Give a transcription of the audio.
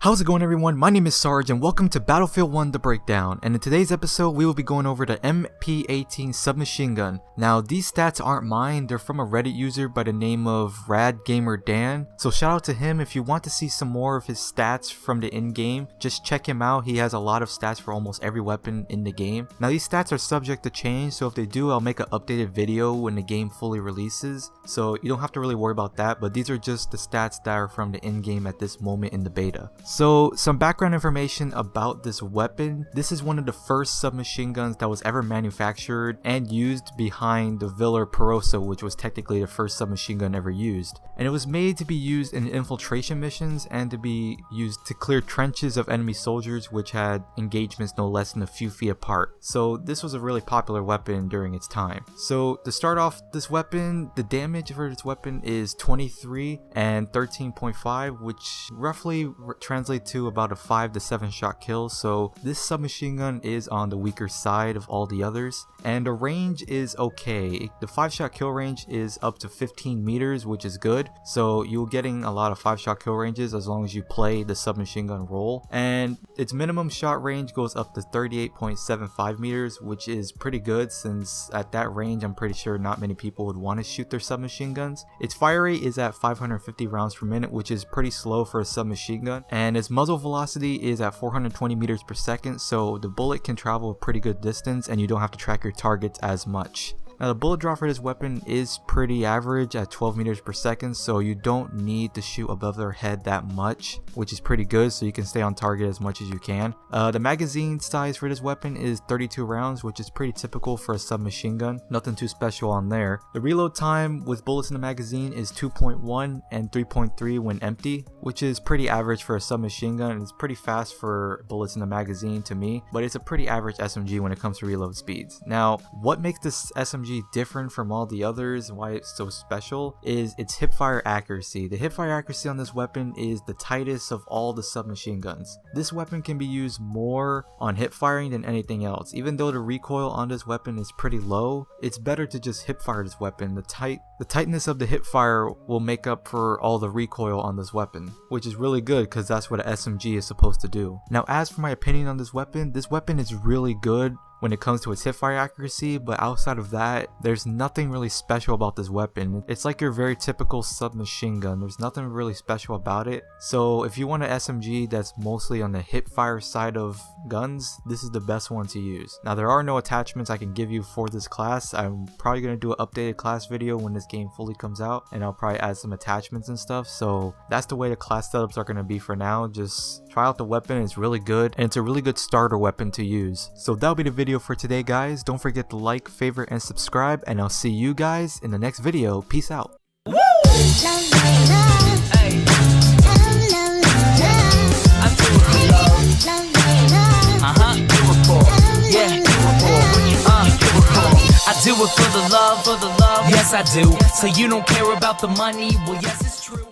How's it going, everyone? My name is Sarge and welcome to Battlefield 1 The Breakdown, and in today's episode we will be going over the MP18 submachine gun. Now these stats aren't mine, they're from a Reddit user by the name of RadGamerDan, so shout out to him. If you want to see some more of his stats from the in-game, just check him out. He has a lot of stats for almost every weapon in the game. Now these stats are subject to change, so if they do, I'll make an updated video when the game fully releases, so you don't have to really worry about that, but these are just the stats that are from the in-game at this moment in the beta. So some background information about this weapon. This is one of the first submachine guns that was ever manufactured and used behind the Villa Perosa, which was technically the first submachine gun ever used. And it was made to be used in infiltration missions and to be used to clear trenches of enemy soldiers, which had engagements no less than a few feet apart. So this was a really popular weapon during its time. So to start off this weapon, the damage for this weapon is 23 and 13.5, which roughly translates to about a 5 to 7 shot kill. So this submachine gun is on the weaker side of all the others, and the range is okay. The 5 shot kill range is up to 15 meters, which is good, so you're getting a lot of 5 shot kill ranges as long as you play the submachine gun role. And its minimum shot range goes up to 38.75 meters, which is pretty good, since at that range I'm pretty sure not many people would want to shoot their submachine guns. Its fire rate is at 550 rounds per minute, which is pretty slow for a submachine gun, and its muzzle velocity is at 420 meters per second, so the bullet can travel a pretty good distance and you don't have to track your targets as much. Now the bullet drop for this weapon is pretty average at 12 meters per second, so you don't need to shoot above their head that much, which is pretty good, so you can stay on target as much as you can. The magazine size for this weapon is 32 rounds, which is pretty typical for a submachine gun. Nothing too special on there. The reload time with bullets in the magazine is 2.1 and 3.3 when empty, which is pretty average for a submachine gun. It's pretty fast for bullets in the magazine to me, but it's a pretty average SMG when it comes to reload speeds. Now, what makes this SMG different from all the others and why it's so special is its hipfire accuracy. The hipfire accuracy on this weapon is the tightest of all the submachine guns. This weapon can be used more on hip firing than anything else. Even though the recoil on this weapon is pretty low, it's better to just hip fire this weapon. The tightness of the hip fire will make up for all the recoil on this weapon, which is really good because that's what an SMG is supposed to do. Now, as for my opinion on this weapon is really good when it comes to its hipfire accuracy, but outside of that, there's nothing really special about this weapon. It's like your very typical submachine gun. There's nothing really special about it. So if you want an SMG that's mostly on the hipfire side of guns, this is the best one to use. Now there are no attachments I can give you for this class. I'm probably going to do an updated class video when this game fully comes out, and I'll probably add some attachments and stuff. So that's the way the class setups are going to be for now. Just try out the weapon. It's really good, and it's a really good starter weapon to use. So that'll be the video for today, guys. Don't forget to like, favorite, and subscribe, and I'll see you guys in the next video. Peace out. I do it for the love, yes I do. So you don't care about the money, well yes it's true.